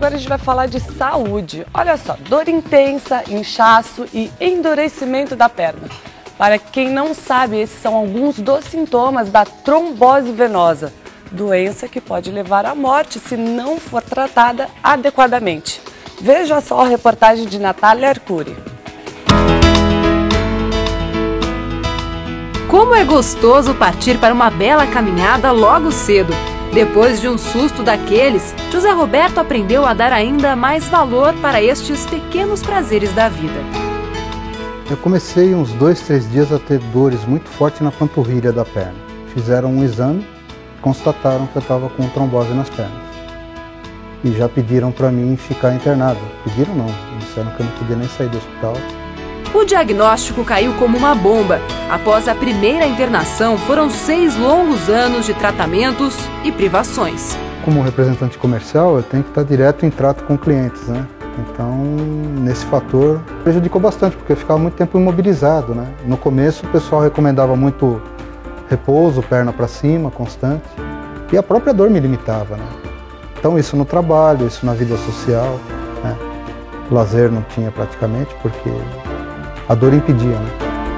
Agora a gente vai falar de saúde. Olha só, dor intensa, inchaço e endurecimento da perna. Para quem não sabe, esses são alguns dos sintomas da trombose venosa, doença que pode levar à morte se não for tratada adequadamente. Veja só a reportagem de Natália Arcuri. Como é gostoso partir para uma bela caminhada logo cedo. Depois de um susto daqueles, José Roberto aprendeu a dar ainda mais valor para estes pequenos prazeres da vida. Eu comecei uns 2, 3 dias a ter dores muito fortes na panturrilha da perna. Fizeram um exame, constataram que eu estava com trombose nas pernas. E já pediram para mim ficar internado. Pediram não, disseram que eu não podia nem sair do hospital. O diagnóstico caiu como uma bomba. Após a primeira internação, foram 6 longos anos de tratamentos e privações. Como representante comercial, eu tenho que estar direto em trato com clientes, né? Então, nesse fator, prejudicou bastante, porque eu ficava muito tempo imobilizado, né? No começo, o pessoal recomendava muito repouso, perna para cima, constante. E a própria dor me limitava, né? Então, isso no trabalho, isso na vida social, né? Lazer não tinha praticamente, porque a dor impedia, né?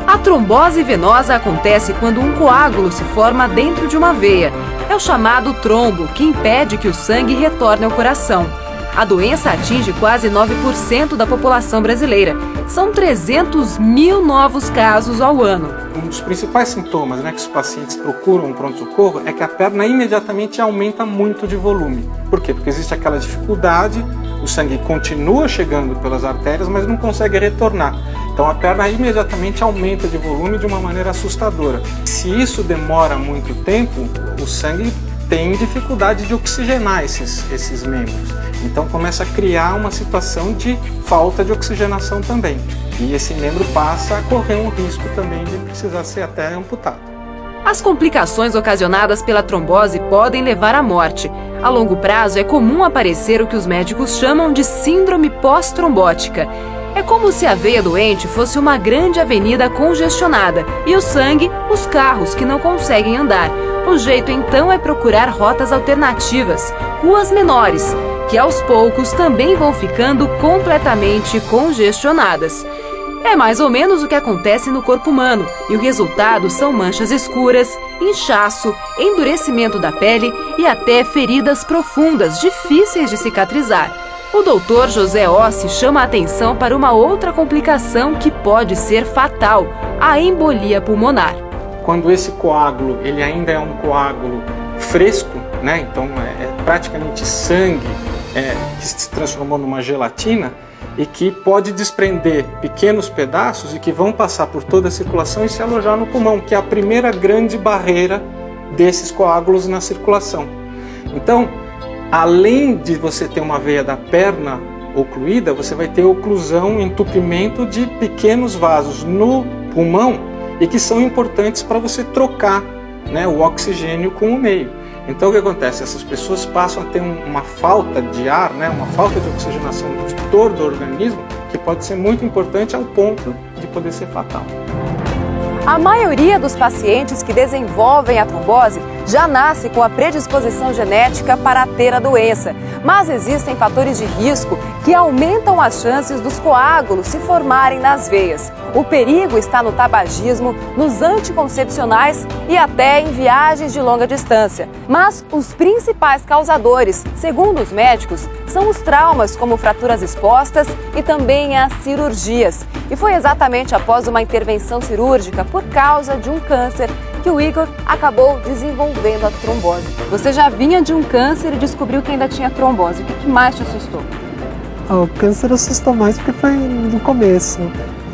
A trombose venosa acontece quando um coágulo se forma dentro de uma veia. É o chamado trombo, que impede que o sangue retorne ao coração. A doença atinge quase 9% da população brasileira. São 300 mil novos casos ao ano. Um dos principais sintomas, que os pacientes procuram um pronto-socorro é que a perna imediatamente aumenta muito de volume. Por quê? Porque existe aquela dificuldade, o sangue continua chegando pelas artérias, mas não consegue retornar. Então a perna imediatamente aumenta de volume de uma maneira assustadora. Se isso demora muito tempo, o sangue tem dificuldade de oxigenar esses membros. Então começa a criar uma situação de falta de oxigenação também. E esse membro passa a correr um risco também de precisar ser até amputado. As complicações ocasionadas pela trombose podem levar à morte. A longo prazo é comum aparecer o que os médicos chamam de síndrome pós-trombótica. É como se a veia doente fosse uma grande avenida congestionada e o sangue, os carros que não conseguem andar. O jeito então é procurar rotas alternativas, ruas menores, que aos poucos também vão ficando completamente congestionadas. É mais ou menos o que acontece no corpo humano, e o resultado são manchas escuras, inchaço, endurecimento da pele e até feridas profundas, difíceis de cicatrizar. O Dr. José Ossi chama a atenção para uma outra complicação que pode ser fatal, a embolia pulmonar. Quando esse coágulo ele ainda é um coágulo fresco, então é praticamente sangue que se transformou numa gelatina e que pode desprender pequenos pedaços e que vão passar por toda a circulação e se alojar no pulmão, que é a primeira grande barreira desses coágulos na circulação. Então, além de você ter uma veia da perna ocluída, você vai ter oclusão, entupimento de pequenos vasos no pulmão e que são importantes para você trocar o oxigênio com o meio. Então o que acontece? Essas pessoas passam a ter uma falta de ar, uma falta de oxigenação de todo o organismo, que pode ser muito importante ao ponto de poder ser fatal. A maioria dos pacientes que desenvolvem a trombose já nasce com a predisposição genética para ter a doença, mas existem fatores de risco que aumentam as chances dos coágulos se formarem nas veias. O perigo está no tabagismo, nos anticoncepcionais e até em viagens de longa distância. Mas os principais causadores, segundo os médicos, são os traumas como fraturas expostas e também as cirurgias. E foi exatamente após uma intervenção cirúrgica por causa de um câncer que o Igor acabou desenvolvendo a trombose. Você já vinha de um câncer e descobriu que ainda tinha trombose. O que mais te assustou? O câncer assustou mais porque foi no começo.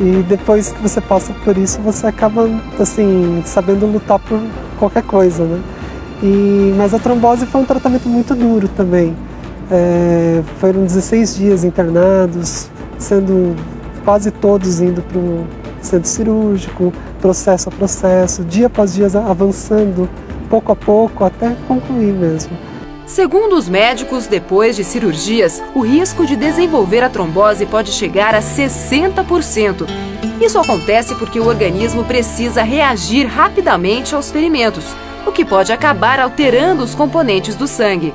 E depois que você passa por isso, você acaba, sabendo lutar por qualquer coisa, Mas a trombose foi um tratamento muito duro também. Foram 16 dias internados, sendo quase todos indo para o centro cirúrgico, processo a processo, dia após dia avançando, pouco a pouco, até concluir mesmo. Segundo os médicos, depois de cirurgias, o risco de desenvolver a trombose pode chegar a 60%. Isso acontece porque o organismo precisa reagir rapidamente aos ferimentos, o que pode acabar alterando os componentes do sangue.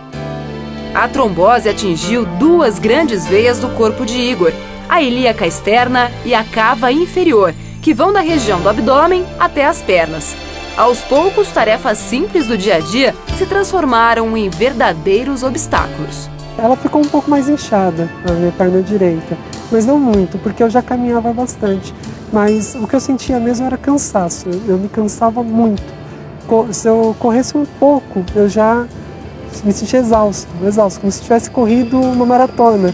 A trombose atingiu duas grandes veias do corpo de Igor, a ilíaca externa e a cava inferior, que vão da região do abdômen até as pernas. Aos poucos, tarefas simples do dia a dia se transformaram em verdadeiros obstáculos. Ela ficou um pouco mais inchada, a minha perna direita, mas não muito, porque eu já caminhava bastante. Mas o que eu sentia mesmo era cansaço, eu me cansava muito. Se eu corresse um pouco, eu já me sentia exausto, como se tivesse corrido uma maratona.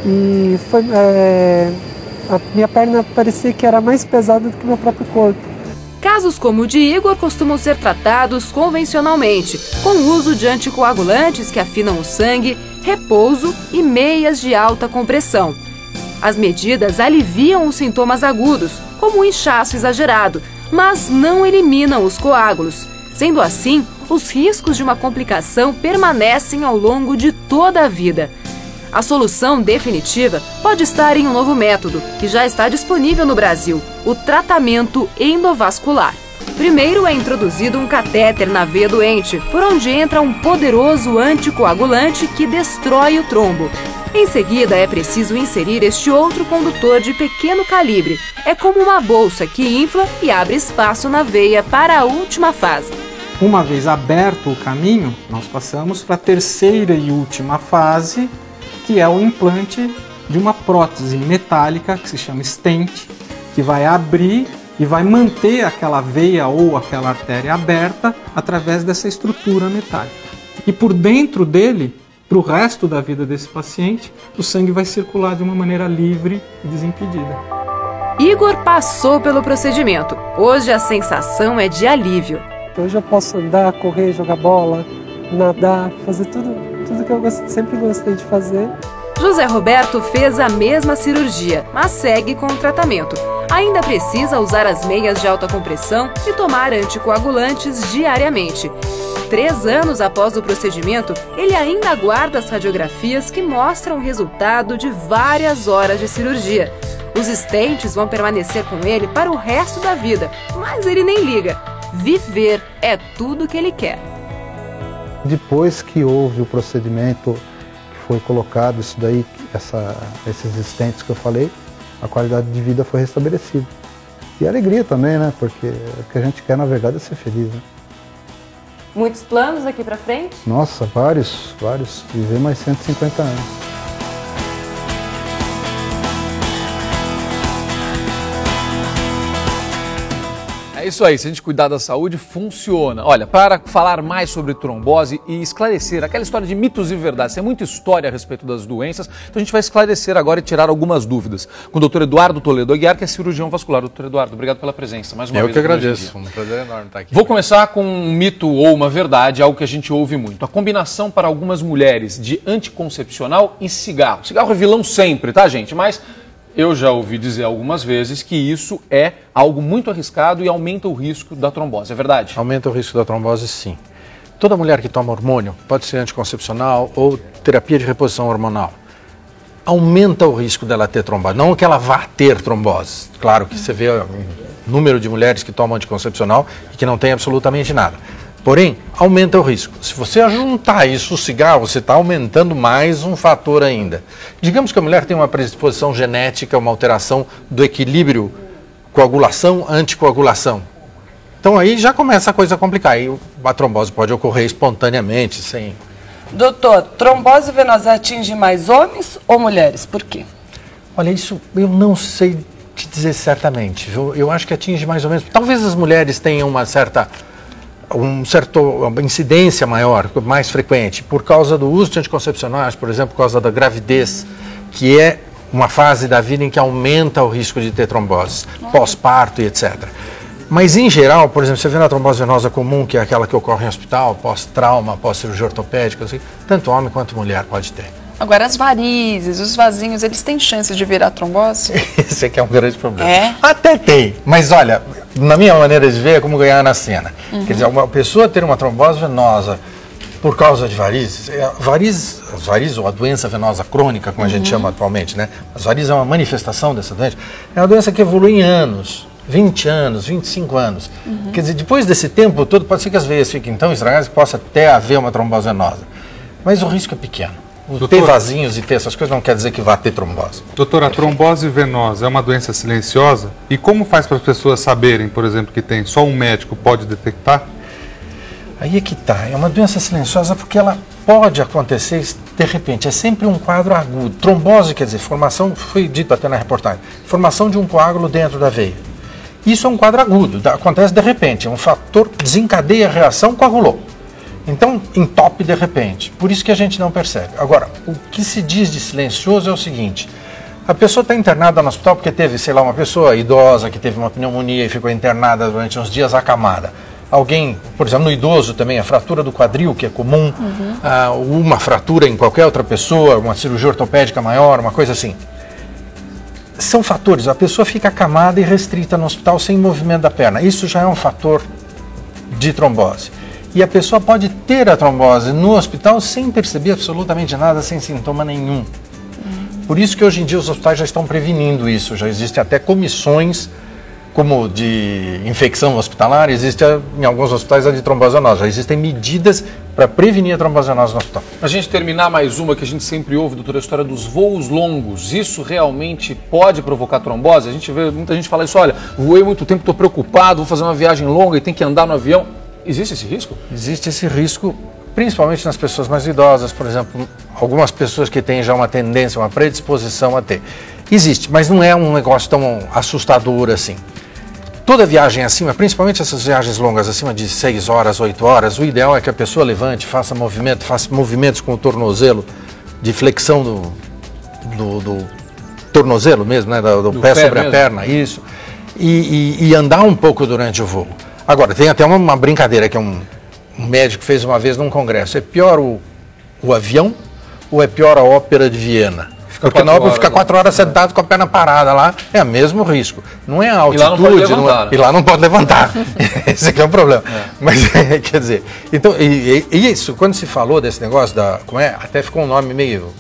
E a minha perna parecia que era mais pesada do que o meu próprio corpo. Casos como o de Igor costumam ser tratados convencionalmente, com o uso de anticoagulantes que afinam o sangue, repouso e meias de alta compressão. As medidas aliviam os sintomas agudos, como o inchaço exagerado, mas não eliminam os coágulos. Sendo assim, os riscos de uma complicação permanecem ao longo de toda a vida. A solução definitiva pode estar em um novo método, que já está disponível no Brasil, o tratamento endovascular. Primeiro é introduzido um catéter na veia doente, por onde entra um poderoso anticoagulante que destrói o trombo. Em seguida, é preciso inserir este outro condutor de pequeno calibre. É como uma bolsa que infla e abre espaço na veia para a última fase. Uma vez aberto o caminho, nós passamos para a terceira e última fase, que é o implante de uma prótese metálica, que se chama stent, que vai abrir e vai manter aquela veia ou aquela artéria aberta através dessa estrutura metálica. E por dentro dele, para o resto da vida desse paciente, o sangue vai circular de uma maneira livre e desimpedida. Igor passou pelo procedimento. Hoje a sensação é de alívio. Hoje eu posso andar, correr, jogar bola, nadar, fazer tudo que eu sempre gostei de fazer. José Roberto fez a mesma cirurgia, mas segue com o tratamento. Ainda precisa usar as meias de alta compressão e tomar anticoagulantes diariamente. 3 anos após o procedimento, ele ainda aguarda as radiografias que mostram o resultado de várias horas de cirurgia. Os stents vão permanecer com ele para o resto da vida, mas ele nem liga. Viver é tudo que ele quer. Depois que houve o procedimento, que foi colocado isso daí, esses stents que eu falei, a qualidade de vida foi restabelecida. E a alegria também, né? Porque o que a gente quer, na verdade, é ser feliz, né? Muitos planos aqui pra frente? Nossa, vários. Viver mais 150 anos. É isso aí, se a gente cuidar da saúde, funciona. Olha, para falar mais sobre trombose e esclarecer aquela história de mitos e verdades, tem muita história a respeito das doenças, então a gente vai esclarecer agora e tirar algumas dúvidas com o Dr. Eduardo Toledo Aguiar, que é cirurgião vascular. Dr. Eduardo, obrigado pela presença mais uma vez. Eu que agradeço, um prazer enorme estar aqui. Vou começar com um mito ou uma verdade, algo que a gente ouve muito. A combinação para algumas mulheres de anticoncepcional e cigarro. Cigarro é vilão sempre, tá, gente? Mas eu já ouvi dizer algumas vezes que isso é algo muito arriscado e aumenta o risco da trombose, é verdade? Aumenta o risco da trombose, sim. Toda mulher que toma hormônio, pode ser anticoncepcional ou terapia de reposição hormonal, aumenta o risco dela ter trombose. Não que ela vá ter trombose. Claro que você vê o número de mulheres que tomam anticoncepcional e que não tem absolutamente nada. Porém, aumenta o risco. Se você juntar isso, o cigarro, você está aumentando mais um fator ainda. Digamos que a mulher tem uma predisposição genética, uma alteração do equilíbrio coagulação-anticoagulação. Então aí já começa a coisa a complicar. Aí a trombose pode ocorrer espontaneamente, sem... Doutor, trombose venosa atinge mais homens ou mulheres? Por quê? Olha, isso eu não sei te dizer certamente. Eu acho que atinge mais ou menos... Talvez as mulheres tenham uma certa incidência maior, mais frequente, por causa do uso de anticoncepcionais, por exemplo, por causa da gravidez, que é uma fase da vida em que aumenta o risco de ter trombose, pós-parto e etc. Mas, em geral, por exemplo, você vê na trombose venosa comum, que é aquela que ocorre em hospital, pós-trauma, pós-cirurgia ortopédica, assim, tanto homem quanto mulher pode ter. Agora, as varizes, os vasinhos, eles têm chance de virar trombose? Esse aqui é um grande problema. É? Até tem, mas olha, na minha maneira de ver, é como ganhar na cena. Quer dizer, uma pessoa ter uma trombose venosa por causa de varizes, as varizes ou a doença venosa crônica, como a gente chama atualmente, né? As varizes é uma manifestação dessa doença, é uma doença que evolui em anos. 20 anos, 25 anos. Quer dizer, depois desse tempo todo, pode ser que as veias fiquem tão estragadas que possa até haver uma trombose venosa. mas o risco é pequeno. Doutor, ter vasinhos e ter essas coisas não quer dizer que vai ter trombose. Doutora, a trombose venosa é uma doença silenciosa? E como faz para as pessoas saberem, por exemplo, que tem? Só um médico pode detectar? Aí é que tá. É uma doença silenciosa porque ela pode acontecer de repente. É sempre um quadro agudo. Trombose quer dizer formação, foi dito até na reportagem, formação de um coágulo dentro da veia. Isso é um quadro agudo, acontece de repente. É um fator que desencadeia a reação, coagulou. Então, entope de repente. Por isso que a gente não percebe. Agora, o que se diz de silencioso é o seguinte. A pessoa está internada no hospital porque teve, sei lá, uma pessoa idosa que teve uma pneumonia e ficou internada durante uns dias acamada. Alguém, por exemplo, no idoso também, a fratura do quadril, que é comum, uma fratura em qualquer outra pessoa, uma cirurgia ortopédica maior, uma coisa assim. São fatores, a pessoa fica acamada e restrita no hospital sem movimento da perna. Isso já é um fator de trombose. E a pessoa pode ter a trombose no hospital sem perceber absolutamente nada, sem sintoma nenhum. Por isso que hoje em dia os hospitais já estão prevenindo isso, já existem até comissões como de infecção hospitalar, existe em alguns hospitais a de trombose venosa, já existem medidas para prevenir a trombose venosa no hospital. Para a gente terminar mais uma que a gente sempre ouve, doutora, a história dos voos longos, isso realmente pode provocar trombose? A gente vê muita gente falar isso, olha, voei muito tempo, estou preocupado, vou fazer uma viagem longa e tem que andar no avião. Existe esse risco? Existe esse risco, principalmente nas pessoas mais idosas, por exemplo, algumas pessoas que têm já uma tendência, uma predisposição a ter. Existe, mas não é um negócio tão assustador assim. Toda viagem acima, principalmente essas viagens longas, acima de 6 horas, 8 horas, o ideal é que a pessoa levante, faça movimentos com o tornozelo, de flexão do tornozelo mesmo, né, do pé sobre mesmo a perna, isso, e andar um pouco durante o voo. Agora, tem até uma brincadeira que um médico fez uma vez num congresso. É pior o avião ou é pior a ópera de Viena? Porque na ópera fica 4 horas sentado com a perna parada lá, é o mesmo risco. Não é a altitude, e lá não pode levantar. Esse aqui é o problema. Mas, quer dizer, então, e isso, quando se falou desse negócio, até ficou um nome meio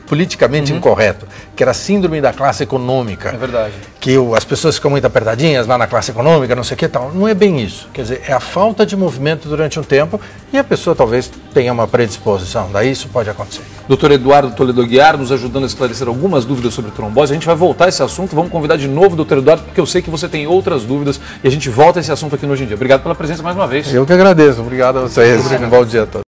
politicamente incorreto, que era a síndrome da classe econômica. É verdade. Que as pessoas ficam muito apertadinhas lá na classe econômica, não sei o que e tal. Não é bem isso. Quer dizer, é a falta de movimento durante um tempo e a pessoa talvez tenha uma predisposição. Daí isso pode acontecer. Doutor Eduardo Toledo Aguiar nos ajudando a esclarecer algumas dúvidas sobre trombose. A gente vai voltar a esse assunto, vamos convidar de novo o doutor Eduardo, porque eu sei que você tem outras dúvidas e a gente volta a esse assunto aqui no Hoje em Dia. Obrigado pela presença mais uma vez. Eu que agradeço. Obrigado a vocês. Um bom dia a todos.